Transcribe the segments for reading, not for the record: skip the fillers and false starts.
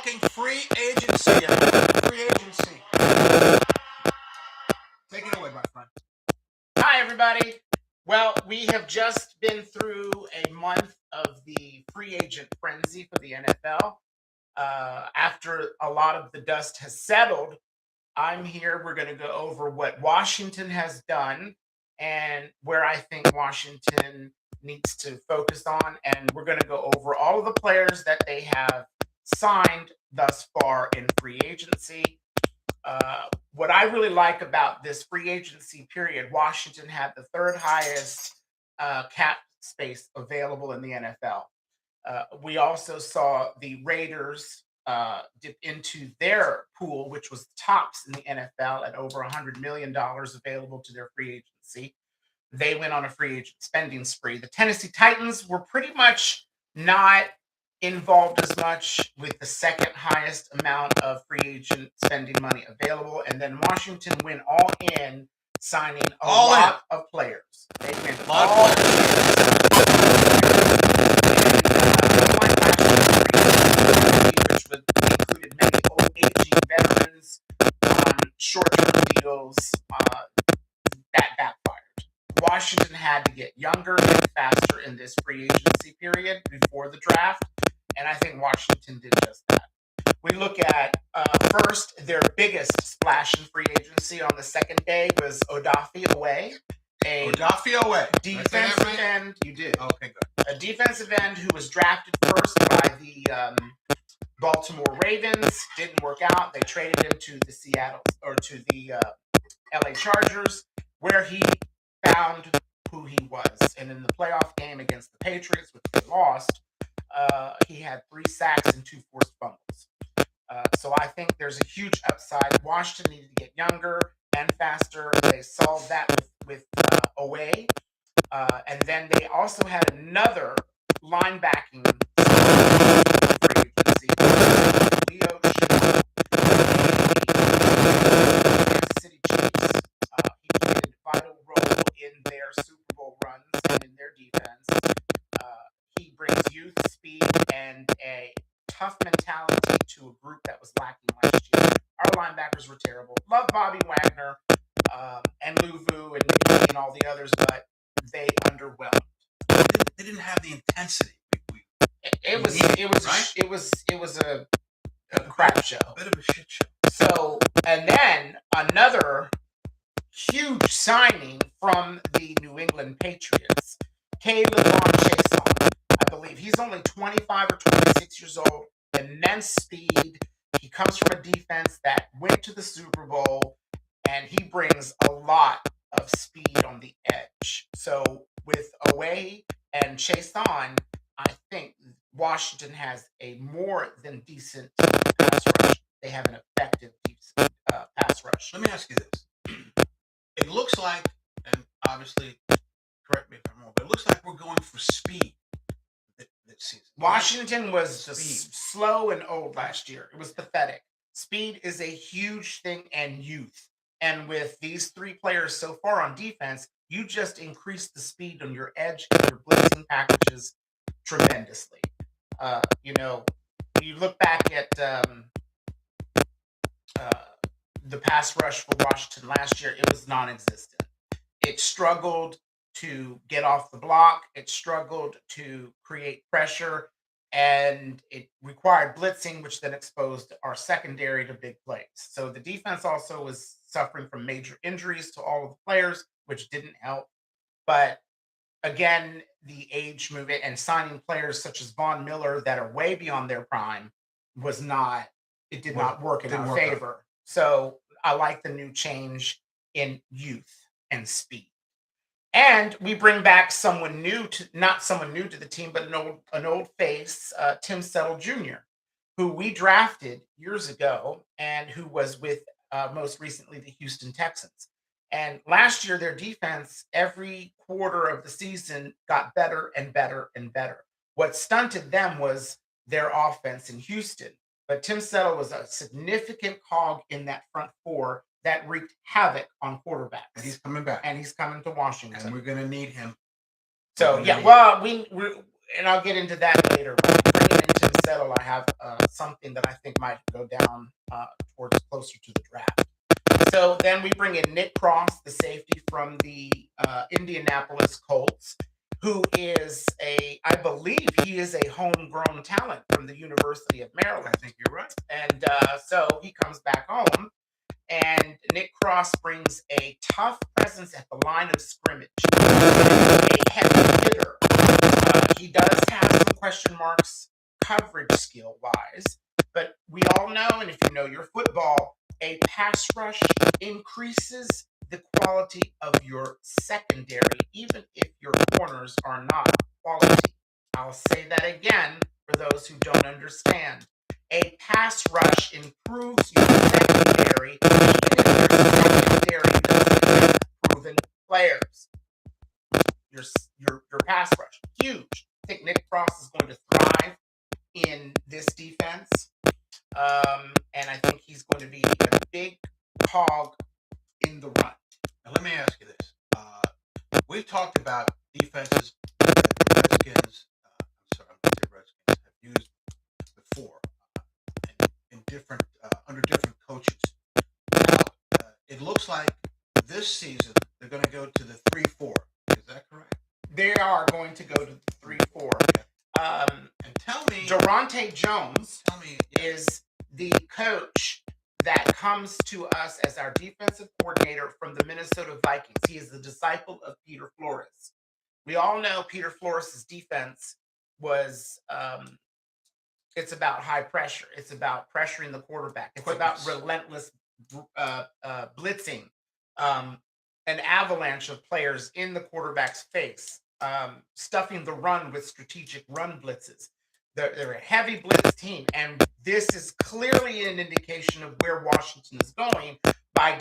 talking free agency. Free agency. Take it away, my friend. Hi, everybody. Well, we have just been through a month of the free agent frenzy for the NFL. After a lot of the dust has settled, I'm here. We're going to go over what Washington has done and where I think Washington needs to focus on. And we're going to go over all of the players that they have signed thus far in free agency. What I really like about this free agency period, Washington had the third highest cap space available in the NFL. We also saw the Raiders dip into their pool, which was tops in the NFL at over $100 million available to their free agency. They went on a free agent spending spree. The Tennessee Titans were pretty much not involved as much with the second highest amount of free agent spending money available. And then Washington went all in, signing a lot of players. They went all in. Which included many old aging veterans on short-term deals. That backfired. Washington had to get younger and faster in this free agency period before the draft, and I think Washington did just that. We look at first, their biggest splash in free agency on the second day was Odafe Oweh, defensive end. You did. Okay, good. A defensive end who was drafted first by the Baltimore Ravens. Didn't work out. They traded him to the LA Chargers, where he found who he was. And in the playoff game against the Patriots, which they lost, he had 3 sacks and 2 forced fumbles. So I think there's a huge upside. Washington needed to get younger and faster. They solved that with Oweh. And then they also had another linebacking free agency. Leo Chenal, Kansas City Chiefs. He played a vital role in their Super Bowl runs and in their defense. He brings youth, speed, and a tough mentality to a group that was lacking last year. Our linebackers were terrible. Love Bobby Wagner and Luvu and all the others, but they underwhelmed. They didn't have the intensity. It was a crap show. A bit of a shit show. So, and then another huge signing from the New England Patriots, Caleb Chason. I believe he's only 25 or 26 years old. Immense speed. He comes from a defense that went to the Super Bowl, and he brings a lot of speed on the edge. So with Oweh and Chason, I think Washington has a more than decent pass rush. They have an effective pass rush. Let me ask you this. It looks like, and obviously, correct me if I'm wrong, but it looks like we're going for speed this season. Washington was just slow and old last year. It was pathetic. Speed is a huge thing, and youth. And with these 3 players so far on defense, you just increase the speed on your edge and your blitzing packages tremendously. You look back at the pass rush for Washington last year, it was non-existent. It struggled to get off the block. It struggled to create pressure, and it required blitzing, which then exposed our secondary to big plays. So the defense also was suffering from major injuries to all of the players, which didn't help. But again, the age movement and signing players such as Von Miller that are way beyond their prime did not work in our favor. So I like the new change in youth and speed. And we bring back not someone new to the team, but an old face, Tim Settle Jr., who we drafted years ago and who was with most recently the Houston Texans. And last year, their defense, every quarter of the season, got better and better and better. What stunted them was their offense in Houston. But Tim Settle was a significant cog in that front 4 that wreaked havoc on quarterbacks. And he's coming back. And he's coming to Washington. And we're going to need him. So, yeah, well, and I'll get into that later. Bringing in Washington settle, I have something that I think might go down towards closer to the draft. So then we bring in Nick Cross, the safety from the Indianapolis Colts, who is I believe he is a homegrown talent from the University of I Maryland. think you're right. And so he comes back home, and Nick Cross brings a tough presence at the line of scrimmage, a heavy hitter. He does have some question marks coverage skill wise, but we all know, and if you know your football, a pass rush increases the quality of your secondary, even if your corners are not quality. I'll say that again for those who don't understand. A pass rush improves your secondary, even if your secondary doesn't have proven players. Your pass rush, huge. I think Nick Cross is going to thrive in this defense. And I think he's going to be a big cog in the run. Now, let me ask you this. We've talked about defenses that the Redskins, Redskins have used before in different under different coaches. Now, it looks like this season they're going to go to the 3-4. Is that correct? They are going to go to the 3-4. And tell me, Durante Jones yeah, is the coach that comes to us as our defensive coordinator from the Minnesota Vikings. He is the disciple of Peter Flores. We all know Peter Flores' defense was it's about high pressure. It's about pressuring the quarterback. It's about relentless blitzing, an avalanche of players in the quarterback's face, stuffing the run with strategic run blitzes. They're a heavy blitz team, and this is clearly an indication of where Washington is going by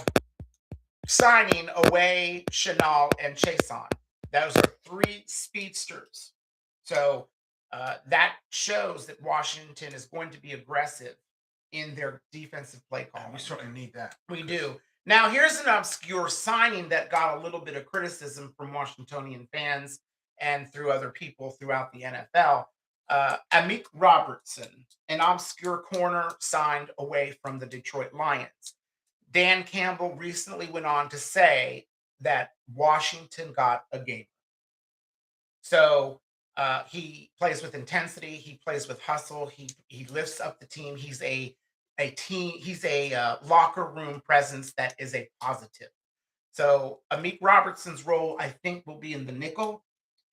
signing away Chenal and Chason. Those are three speedsters. So that shows that Washington is going to be aggressive in their defensive play call. we certainly need that. We do. Now, here's an obscure signing that got a little bit of criticism from Washingtonian fans and through other people throughout the NFL. Amik Robertson, an obscure corner signed away from the Detroit Lions. Dan Campbell recently went on to say that Washington got a gamer. So he plays with intensity. He plays with hustle. He lifts up the team. He's a locker room presence that is a positive. So Amik Robertson's role, I think, will be in the nickel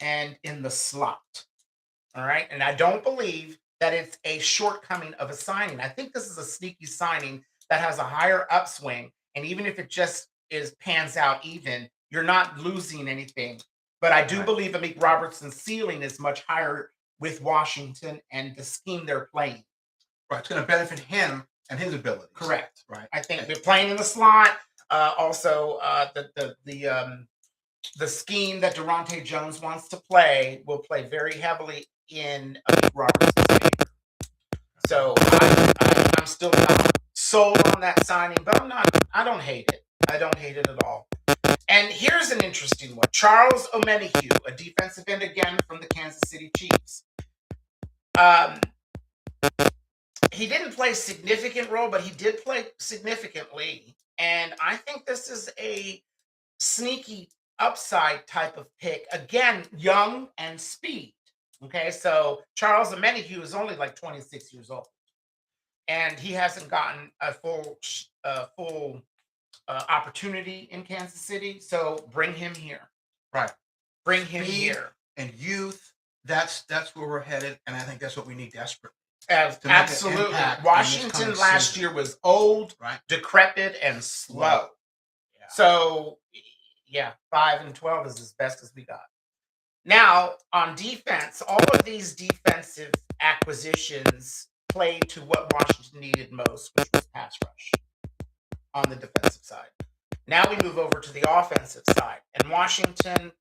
and in the slot. All right. And I don't believe that it's a shortcoming of a signing. I think this is a sneaky signing that has a higher upswing. And even if it just pans out even, you're not losing anything. But I do believe Amik Robertson's ceiling is much higher with Washington and the scheme they're playing. Right. It's going to benefit him and his abilities. Correct. Right. I think they're playing in the slot. Also, the scheme that Durante Jones wants to play will play very heavily in Robertson's favor. So I'm still not sold on that signing, but I don't hate it. I don't hate it at all. And here's an interesting one. Charles Omenihu, a defensive end again from the Kansas City Chiefs. He didn't play a significant role, but he did play significantly. And I think this is a sneaky upside type of pick. Again, young and speed. Okay, so Charles Omenihu is only like 26 years old. And he hasn't gotten a full opportunity in Kansas City. So bring him here. Right. Bring him Speed here. And youth, that's where we're headed. And I think that's what we need desperately. Absolutely. Washington last year was old, right, decrepit, and slow. Yeah. So, 5-12 is as best as we got. Now, on defense, all of these defensive acquisitions played to what Washington needed most, which was pass rush on the defensive side. Now we move over to the offensive side, and Washington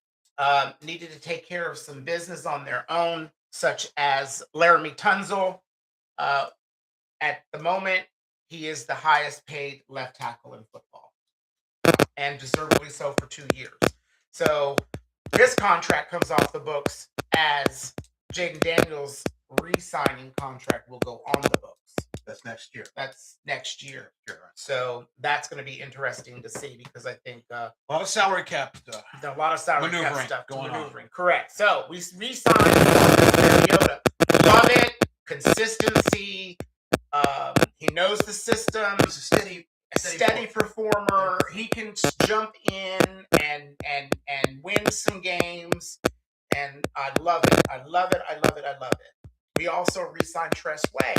needed to take care of some business on their own, such as Laramie Tunzel. At the moment, he is the highest paid left tackle in football, and deservedly so for 2 years. So his contract comes off the books as Jaden Daniels re-signing contract will go on the books. That's next year. That's next year. Sure, right. So that's going to be interesting to see because I think A lot of salary cap stuff. there's a lot of salary cap Maneuvering stuff going on. maneuvering. Correct. So we re-signed Mariota. Love it. Consistency. He knows the system. He's a Steady performer. He can jump in and win some games. And I love it. I love it. I love it. I love it. We also re-signed Tress Way,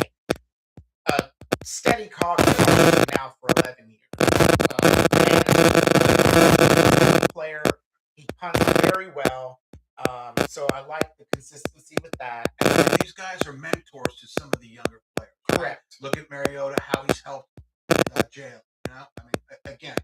a steady cog now for 11 years. And player, he punts very well. So I like the consistency with that. And these guys are mentors to some of the younger players. Right? Correct. Look at Mariota, how he's helped Jail. You know, I mean, again,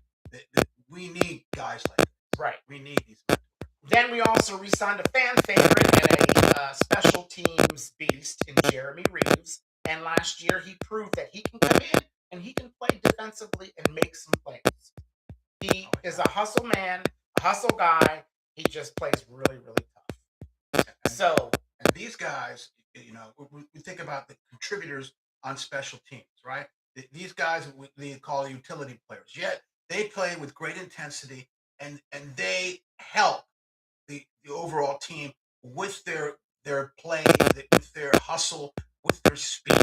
we need guys like this. Right. We need these mentors. Then we also re-signed a fan favorite and a special teams beast in Jeremy Reeves. And last year he proved that he can come in and he can play defensively and make some plays. He is a hustle man, a hustle guy. He just plays really, really tough. And these guys, you know, we think about the contributors on special teams, right? These guys we call utility players. Yet they play with great intensity and they help the overall team with their play, with their hustle, with their speed.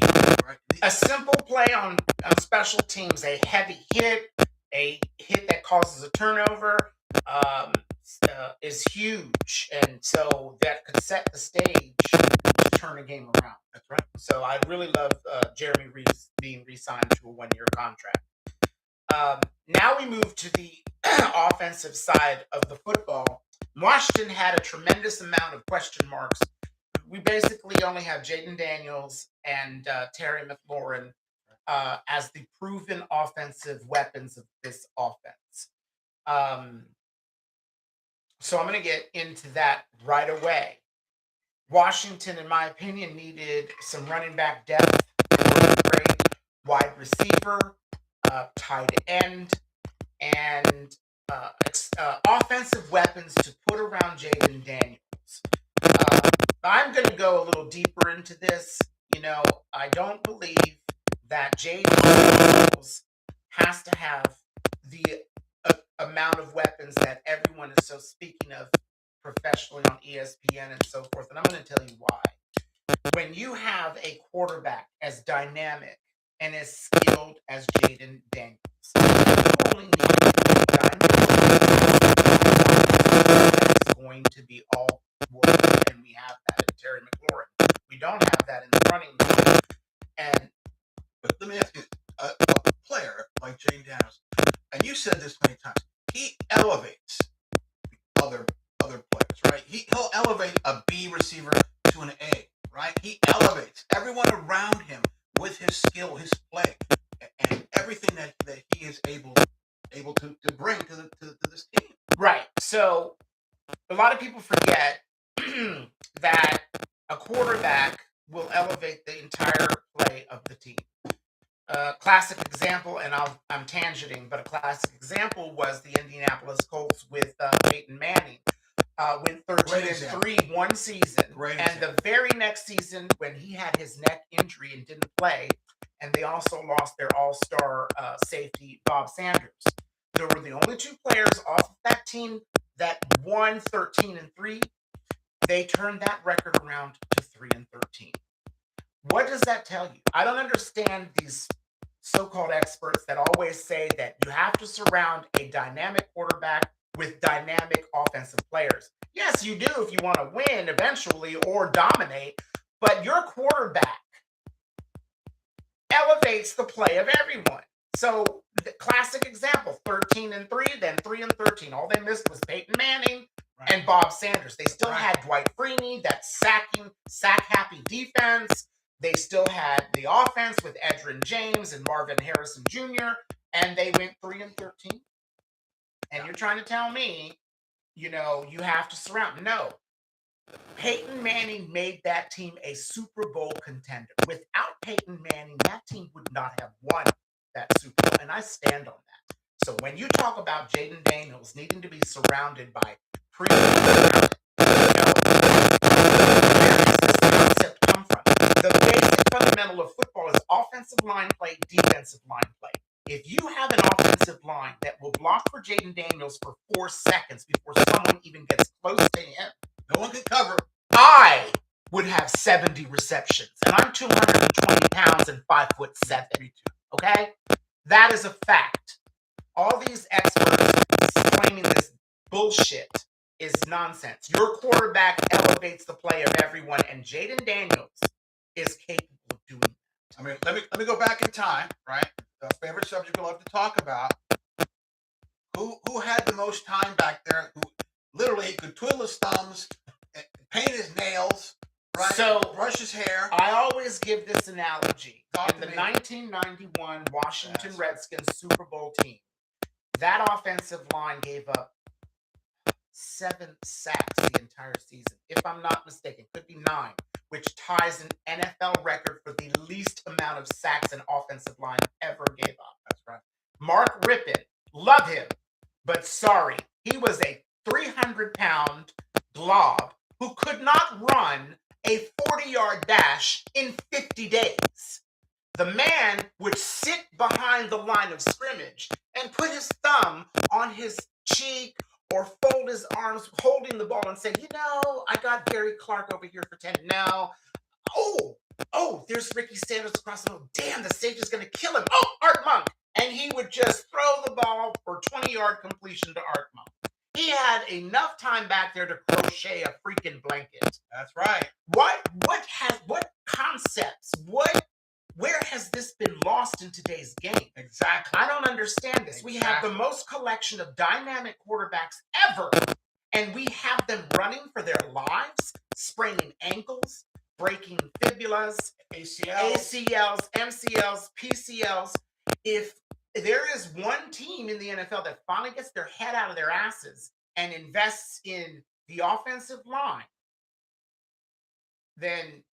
Right? A simple play on special teams, a heavy hit, a hit that causes a turnover, is huge, and so that could set the stage to turn a game around. That's right. So I really love Jeremy Reeves being re-signed to a 1-year contract. Now we move to the offensive side of the football. Washington had a tremendous amount of question marks. We basically only have Jaden Daniels and Terry McLaurin as the proven offensive weapons of this offense. So I'm going to get into that right away. Washington, in my opinion, needed some running back depth, great wide receiver, tight end, and offensive weapons to put around Jaden Daniels. I'm going to go a little deeper into this. You know, I don't believe that Jaden Daniels has to have the amount of weapons that everyone is so speaking of professionally on ESPN and so forth. And I'm going to tell you why. When you have a quarterback as dynamic and as skilled as Jaden Daniels, you only need a dynamic that's going to be all work, and we have that in Terry McLaurin. We don't have that in the running game. But let me ask you, a player like Jaden Daniels, and you said this many times, he elevates other players, right? He'll elevate a B receiver to an A, right? He elevates everyone around him with his skill, his play, and everything that he is able to bring to this team. Right. So a lot of people forget that a quarterback will elevate the entire play of the team. Classic example, and I'm tangenting, but a classic example was the Indianapolis Colts with Peyton Manning. Went 13-3 one season, and the very next season when he had his neck injury and didn't play, and they also lost their all-star safety Bob Sanders. There were the only two players off of that team that won 13-3. They turned that record around to 3-13. What does that tell you? I don't understand these so-called experts that always say that you have to surround a dynamic quarterback with dynamic offensive players. Yes, you do if you want to win eventually or dominate, but your quarterback elevates the play of everyone. So the classic example, 13-3, then 3-13. All they missed was Peyton Manning and Bob Sanders. They still had Dwight Freeney, that sack-happy defense. They still had the offense with Edgerrin James and Marvin Harrison Jr., and they went 3-13. And you're trying to tell me, you know, you have to surround. No. Peyton Manning made that team a Super Bowl contender. Without Peyton Manning, that team would not have won that Super Bowl, and I stand on that. So when you talk about Jaden Daniels needing to be surrounded by premium talent, where does this concept come from? offensive line play, defensive line play. If you have an offensive line that will block for Jayden Daniels for 4 seconds before someone even gets close to him, no one can cover. I would have 70 receptions. And I'm 220 pounds and 5'7". Me too. Okay? That is a fact. All these experts claiming this bullshit is nonsense. Your quarterback elevates the play of everyone, and Jayden Daniels is capable of doing that. I mean, let me go back in time, right? The favorite subject we love to talk about. Who had the most time back there? Who literally could twiddle his thumbs, paint his nails, right? So brush his hair. I always give this analogy. Talk In to the me. 1991 Washington Yes. Redskins Super Bowl team, that offensive line gave up 7 sacks the entire season. If I'm not mistaken, could be 9, which ties an NFL record for the least amount of sacks an offensive line ever gave up. That's right. Mark Rippon, love him, but sorry, he was a 300-pound glob who could not run a 40-yard dash in 50 days. The man would sit behind the line of scrimmage and put his thumb on his cheek or fold his arms holding the ball and say, I got Gary Clark over here for 10. No. Oh, there's Ricky Sanders across the middle. Damn, the safety's going to kill him. Oh, Art Monk. And he would just throw the ball for 20-yard completion to Art Monk. He had enough time back there to crochet a freaking blanket. That's right. What concepts, where has this been lost in today's game? Exactly. I don't understand this. We have the most collection of dynamic quarterbacks ever, and we have them running for their lives, spraining ankles, breaking fibulas, ACLs, MCLs, PCLs. If there is one team in the NFL that finally gets their head out of their asses and invests in the offensive line, then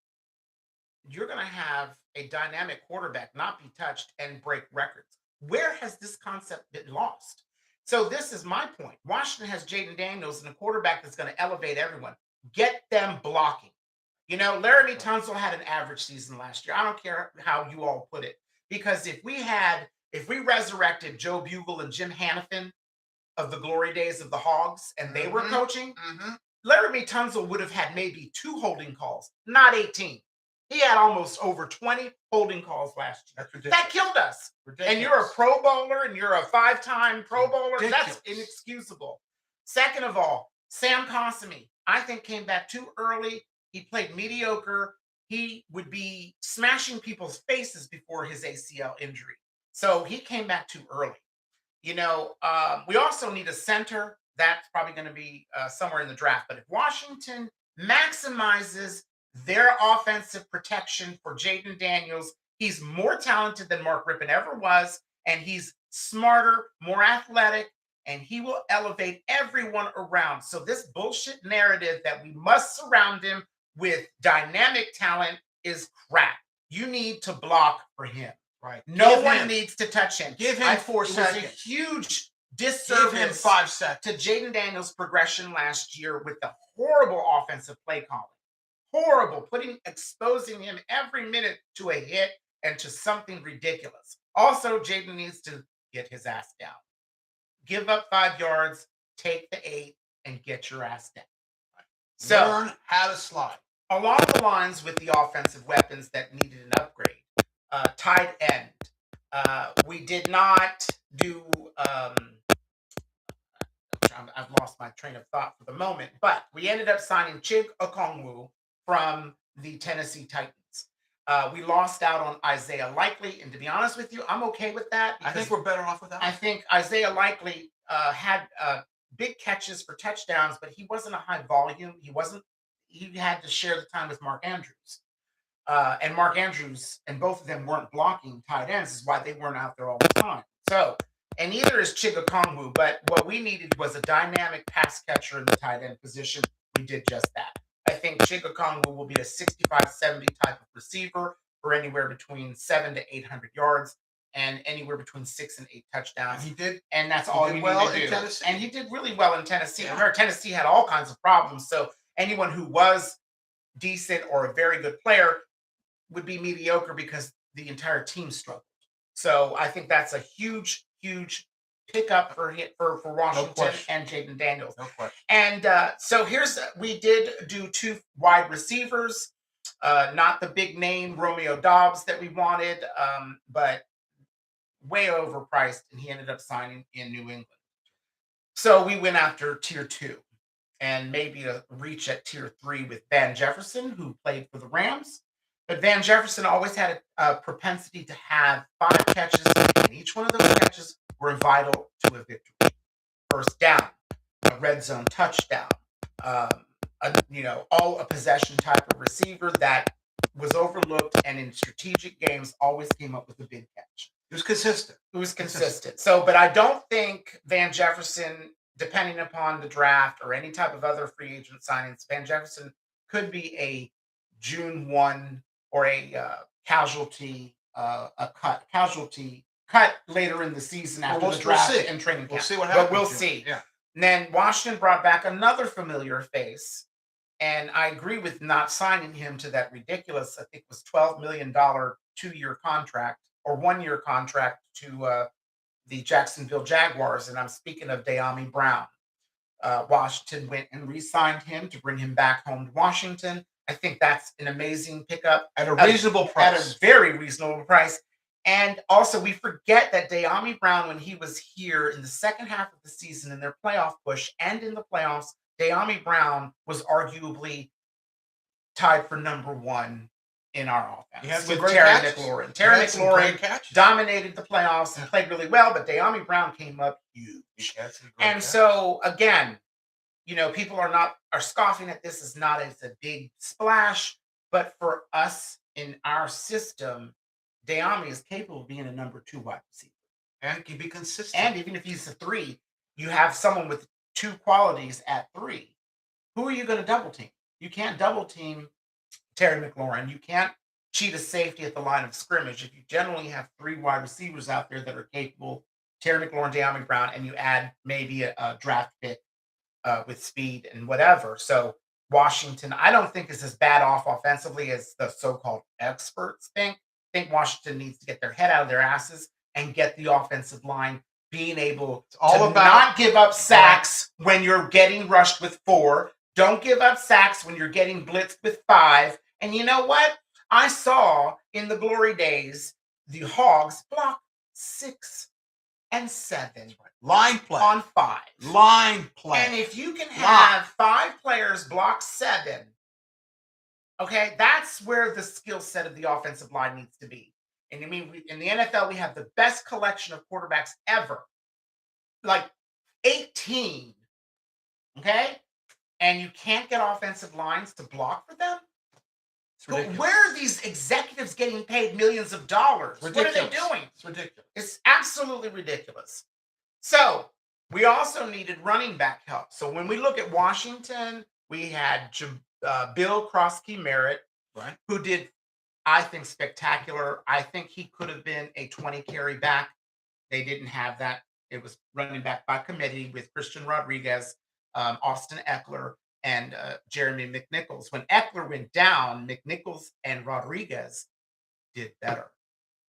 you're going to have a dynamic quarterback not be touched and break records. Where has this concept been lost? So this is my point. Washington has Jayden Daniels and a quarterback that's going to elevate everyone. Get them blocking. Laramie Tunsil had an average season last year. I don't care how you all put it. Because if we resurrected Joe Bugle and Jim Hannafin of the glory days of the Hogs and they were coaching, Laramie Tunsil would have had maybe 2 holding calls, not 18. He had almost over 20 holding calls last year. That's ridiculous. That killed us. Ridiculous. And you're a Pro Bowler and you're a 5-time Pro Bowler. Ridiculous. That's inexcusable. Second of all, Sam Cosmi, I think, came back too early. He played mediocre. He would be smashing people's faces before his ACL injury. So he came back too early. We also need a center. That's probably going to be somewhere in the draft. But if Washington maximizes their offensive protection for Jayden Daniels, he's more talented than Mark Rippon ever was, and he's smarter, more athletic, and he will elevate everyone around. So this bullshit narrative that we must surround him with dynamic talent is crap. You need to block for him. Right. No one needs to touch him. Give him 4 seconds. It was a huge Give disservice him 5 seconds. to Jayden Daniels' progression last year with the horrible offensive play calling. Horrible, exposing him every minute to a hit and to something ridiculous. Also, Jayden needs to get his ass down. Give up 5 yards, take the 8, and get your ass down. So, learn how to slide. Along the lines with the offensive weapons that needed an upgrade, tight end. We did not do. I've lost my train of thought for the moment, but we ended up signing Chig Okongwu from the Tennessee Titans. We lost out on Isaiah Likely, and to be honest with you, I'm okay with that. I think we're better off without him. I think Isaiah Likely had big catches for touchdowns, but he wasn't a high volume. He had to share the time with Mark Andrews. And Mark Andrews and both of them weren't blocking tight ends, is why they weren't out there all the time. So, and neither is Chig Okongwu, but what we needed was a dynamic pass catcher in the tight end position. We did just that. I think Chig Okongwu will be a 65-70 type of receiver for anywhere between 700 to 800 yards and anywhere between 6 and 8 touchdowns. He did. And that's all you well need to in do. Tennessee. And he did really well in Tennessee. Yeah. Remember, Tennessee had all kinds of problems. So anyone who was decent or a very good player would be mediocre because the entire team struggled. So I think that's a huge, huge pickup for Washington question. and Jaden Daniels. No question. And so we did do 2 wide receivers, not the big name Romeo Dobbs that we wanted, but way overpriced, and he ended up signing in New England. So we went after tier 2 and maybe a reach at tier 3 with Van Jefferson, who played for the Rams. But Van Jefferson always had a propensity to have 5 catches, and each one of those catches were vital to a victory. First down, a red zone touchdown, all a possession type of receiver that was overlooked and in strategic games always came up with a big catch. It was consistent. It was consistent. So, but I don't think Van Jefferson, depending upon the draft or any type of other free agent signings, Van Jefferson could be a June 1 or a casualty cut later in the season after the draft and training camp. We'll see what happens. But we'll see. Yeah. And then Washington brought back another familiar face, and I agree with not signing him to that ridiculous, I think it was $12 million 2-year contract or 1-year contract to the Jacksonville Jaguars, and I'm speaking of De'Ami Brown. Washington went and re-signed him to bring him back home to Washington. I think that's an amazing pickup at a reasonable price. At a very reasonable price. And also, we forget that De'Ami Brown, when he was here in the second half of the season in their playoff push and in the playoffs, De'Ami Brown was arguably tied for number 1 in our offense with Terry McLaurin. Terry McLaurin dominated the playoffs and played really well, but De'Ami Brown came up huge. And so, again, people are scoffing at this as not as a big splash, but for us in our system, De'Ami is capable of being a number 2 wide receiver. And can be consistent. And even if he's a 3, you have someone with 2 qualities at 3. Who are you going to double team? You can't double team Terry McLaurin. You can't cheat a safety at the line of scrimmage. If you generally have 3 wide receivers out there that are capable, Terry McLaurin, De'Ami Brown, and you add maybe a draft pick with speed and whatever. So Washington, I don't think is as bad off offensively as the so-called experts think. I think Washington needs to get their head out of their asses and get the offensive line being able to not give up sacks when you're getting rushed with 4. Don't give up sacks when you're getting blitzed with 5. And you know what? I saw in the glory days the Hogs block 6 and 7 line play on 5. Line play. And if you can have 5 players block 7, okay, that's where the skill set of the offensive line needs to be. And I mean, in the NFL, we have the best collection of quarterbacks ever, like 18. Okay, and you can't get offensive lines to block for them. Where are these executives getting paid millions of dollars? Ridiculous. What are they doing? It's ridiculous. It's absolutely ridiculous. So we also needed running back help. So when we look at Washington, we had Bill Krosky Merritt, right, who did, I think, spectacular. I think he could have been a 20 carry back. They didn't have that. It was running back by committee with Christian Rodriguez, Austin Eckler, and Jeremy McNichols. When Eckler went down, McNichols and Rodriguez did better.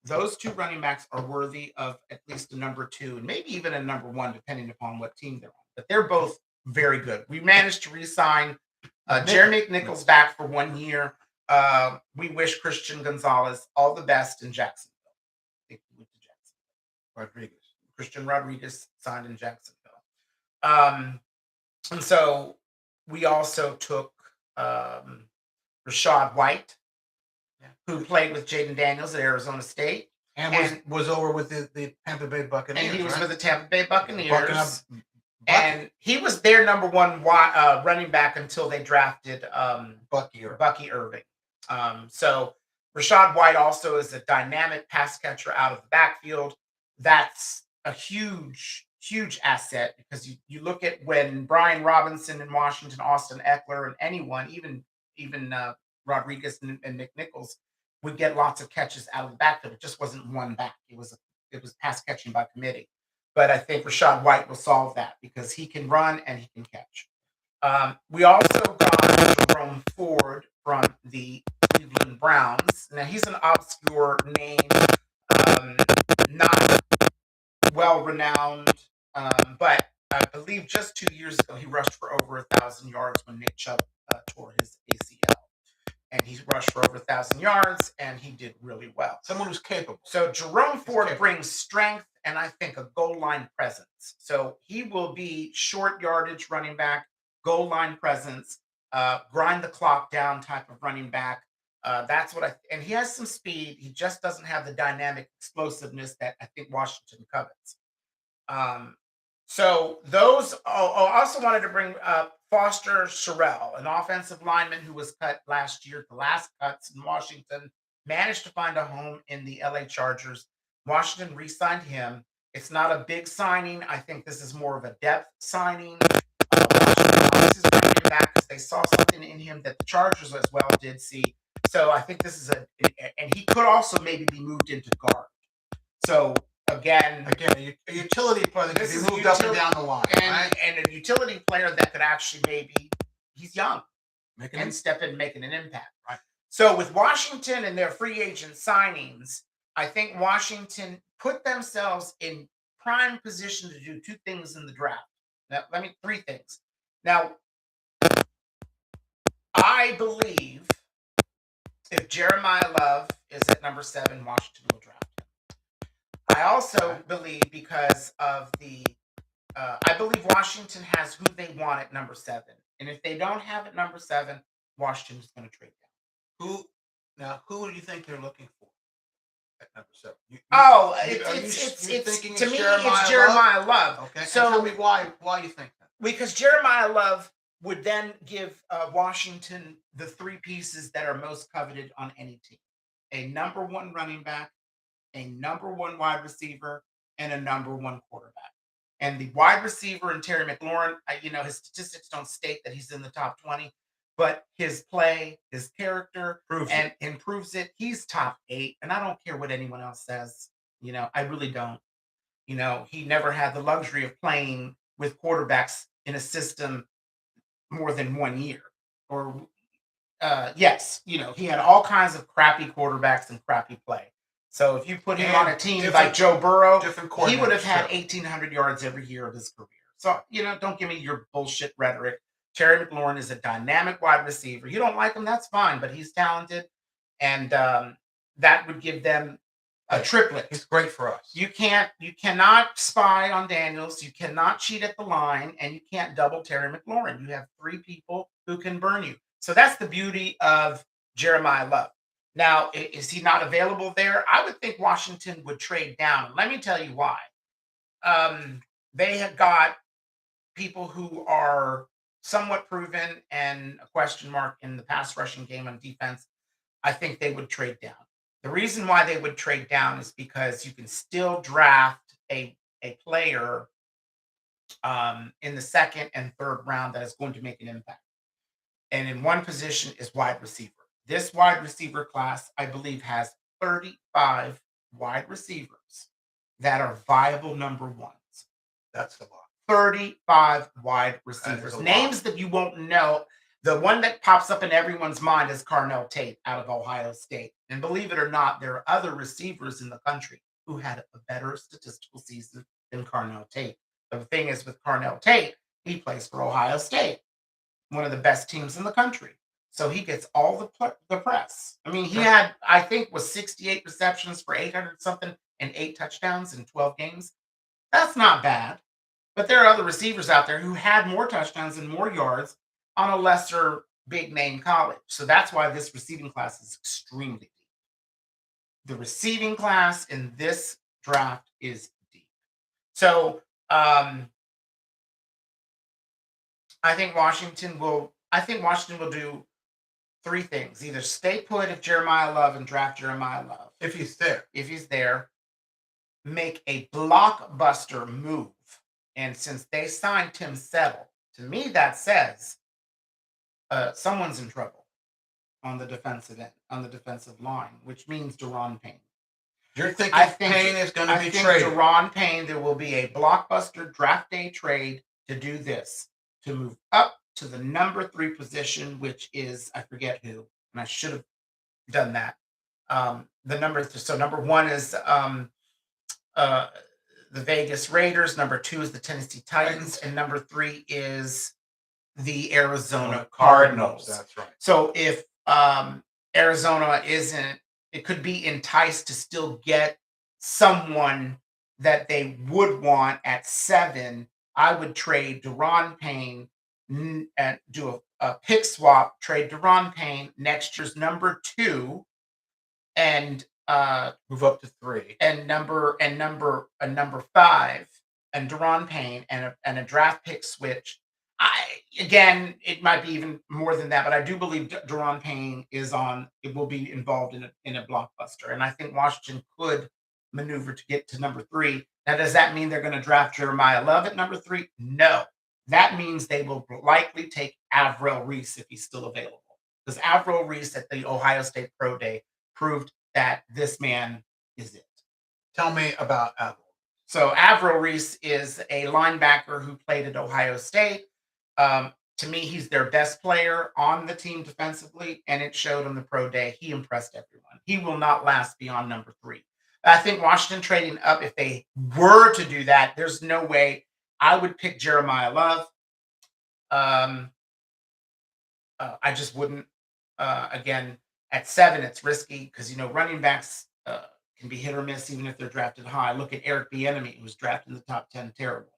Those 2 running backs are worthy of at least a number 2 and maybe even a number 1, depending upon what team they're on. But they're both very good. We managed to re-sign Jeremy McNichols back for 1 year. We wish Christian Gonzalez all the best in Jacksonville. I think he went to Jacksonville. Christian Rodriguez signed in Jacksonville. And so we also took Rachaad White, who played with Jaden Daniels at Arizona State. And was over with the Tampa Bay Buccaneers. And he was with the Tampa Bay Buccaneers. And he was their number 1 running back until they drafted Bucky Irving. So Rachaad White also is a dynamic pass catcher out of the backfield. That's a huge, huge asset because you look at when Brian Robinson in Washington, Austin Eckler, and anyone, even Rodriguez and McNichols, would get lots of catches out of the backfield. It just wasn't one back. It was pass catching by committee. But I think Rachaad White will solve that because he can run and he can catch. We also got Jerome Ford from the Cleveland Browns. Now he's an obscure name, not well renowned, but I believe just 2 years ago he rushed for over 1,000 yards when Nick Chubb tore his ACL, and he rushed for over 1,000 yards, and he did really well. Someone who's capable. So Jerome Ford capable. brings strength and I think a goal line presence. So he will be short yardage running back, goal line presence, grind the clock down type of running back. That's what and he has some speed. He just doesn't have the dynamic explosiveness that I think Washington covets. So those. I also wanted to bring up Foster Sherrill, an offensive lineman who was cut last year. The last cuts in Washington managed to find a home in the LA Chargers. Washington re-signed him. It's not a big signing. I think this is more of a depth signing. Washington wants his running back because they saw something in him that the Chargers as well did see. So I think this is and he could also maybe be moved into guard. So again, a utility player that This can is be a moved up and utility- down the line, right? and a utility player that could actually he's young Making and it step in making an impact. Right. So with Washington and their free agent signings, I think Washington put themselves in prime position to do two things in the draft. Now, three things. Now, I believe if Jeremiah Love is at number 7, Washington will draft him. I also believe because of I believe Washington has who they want at number 7. And if they don't have it number 7, Washington is going to trade down. Who do you think they're looking for at number 7? To me, it's Jeremiah Love. Okay. So tell me why you think that. Because Jeremiah Love would then give Washington the 3 pieces that are most coveted on any team: a number 1 running back, a number 1 wide receiver, and a number 1 quarterback. And the wide receiver and Terry McLaurin, his statistics don't state that he's in the top 20, but his play, his character, improves it. He's top 8, and I don't care what anyone else says. I really don't. He never had the luxury of playing with quarterbacks in a system more than 1 year. Or yes, he had all kinds of crappy quarterbacks and crappy play. So if you put him on a team like Joe Burrow, he would have had 1,800 yards every year of his career. So, don't give me your bullshit rhetoric. Terry McLaurin is a dynamic wide receiver. You don't like him, that's fine, but he's talented. And that would give them a triplet. He's great for us. You cannot spy on Daniels. You cannot cheat at the line, and you can't double Terry McLaurin. You have 3 people who can burn you. So that's the beauty of Jeremiah Love. Now, is he not available there? I would think Washington would trade down. Let me tell you why. They have got people who are somewhat proven and a question mark in the pass rushing game on defense. I think they would trade down. The reason why they would trade down is because you can still draft a player in the 2nd and 3rd round that is going to make an impact. And in one position is wide receiver. This wide receiver class, I believe, has 35 wide receivers that are viable number 1s. That's a lot. 35 wide receivers. Names that you won't know. The one that pops up in everyone's mind is Carnell Tate out of Ohio State. And believe it or not, there are other receivers in the country who had a better statistical season than Carnell Tate. The thing is with Carnell Tate, he plays for Ohio State, one of the best teams in the country. So he gets all the press. I mean, he had, I think, was 68 receptions for 800 something and 8 touchdowns in 12 games. That's not bad. But there are other receivers out there who had more touchdowns and more yards on a lesser big name college. So that's why this receiving class is extremely deep. The receiving class in this draft is deep. So I think Washington will do 3 things. Either stay put if Jeremiah Love and draft Jeremiah Love. If he's there. Make a blockbuster move. And since they signed Tim Settle, to me that says someone's in trouble on the defensive end, on the defensive line, which means Daron Payne. You're thinking Payne is going to be traded. Daron Payne, there will be a blockbuster draft day trade to do this, to move up to the number 3 position, which is, I forget who, and I should have done that. So number one is the Vegas Raiders. Number two is the Tennessee Titans, and number three is the Arizona Cardinals. That's right. So if Arizona isn't, it could be enticed to still get someone that they would want at 7. I would trade Deron Payne and do a pick swap, trade Deron Payne, next year's number 2, and Move up to 3. number 5, and Deron Payne, and a draft pick switch. Again, it might be even more than that, but I do believe Deron Payne it will be involved in a blockbuster, and I think Washington could maneuver to get to number 3. Now, does that mean they're going to draft Jeremiah Love at number 3? No, that means they will likely take Avril Reese if he's still available, because Avril Reese at the Ohio State Pro Day proved that this man is it. Tell me about Avril. So Avril Reese is a linebacker who played at Ohio State. To me, he's their best player on the team defensively, and it showed on the pro day. He impressed everyone. He will not last beyond number 3. I think Washington trading up, if they were to do that, there's no way I would pick Jeremiah Love. I just wouldn't. Again, at 7, it's risky because, running backs can be hit or miss even if they're drafted high. Look at Eric Bieniemy, who was drafted in the top 10. Terrible.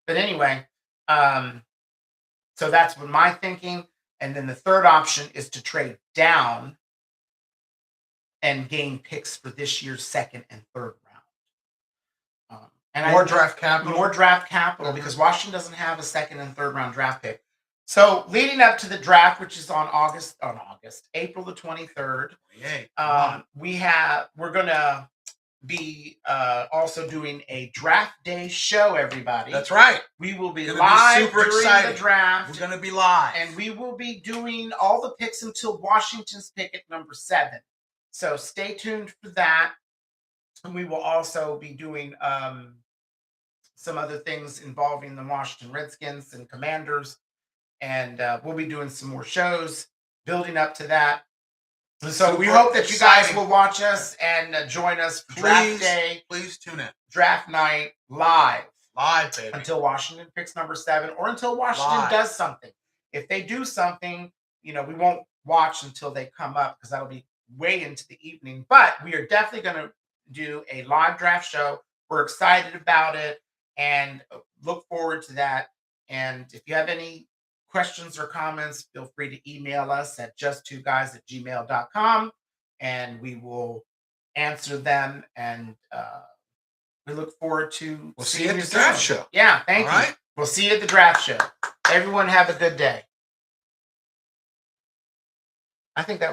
But anyway, so that's what my thinking. And then the third option is to trade down and gain picks for this year's second and third round. And more draft capital, because Washington doesn't have a second and third round draft pick. So leading up to the draft, which is on April the 23rd, we're gonna be also doing a draft day show. Everybody, that's right. We will be live super during exciting. The draft. We're gonna be live, and we will be doing all the picks until Washington's pick at number 7. So stay tuned for that. And we will also be doing some other things involving the Washington Redskins and Commanders. And we'll be doing some more shows building up to that. So we hope that you guys will watch us and join us for draft day. Please tune in. Draft night live, baby. Until Washington picks number 7 or until Washington does something. If they do something, we won't watch until they come up because that'll be way into the evening. But we are definitely going to do a live draft show. We're excited about it and look forward to that. And if you have any questions or comments, feel free to email us at just2guys@gmail.com, and we will answer them. And we look forward to see you at the draft show. Yeah, thank you. Right? We'll see you at the draft show. Everyone have a good day. I think that was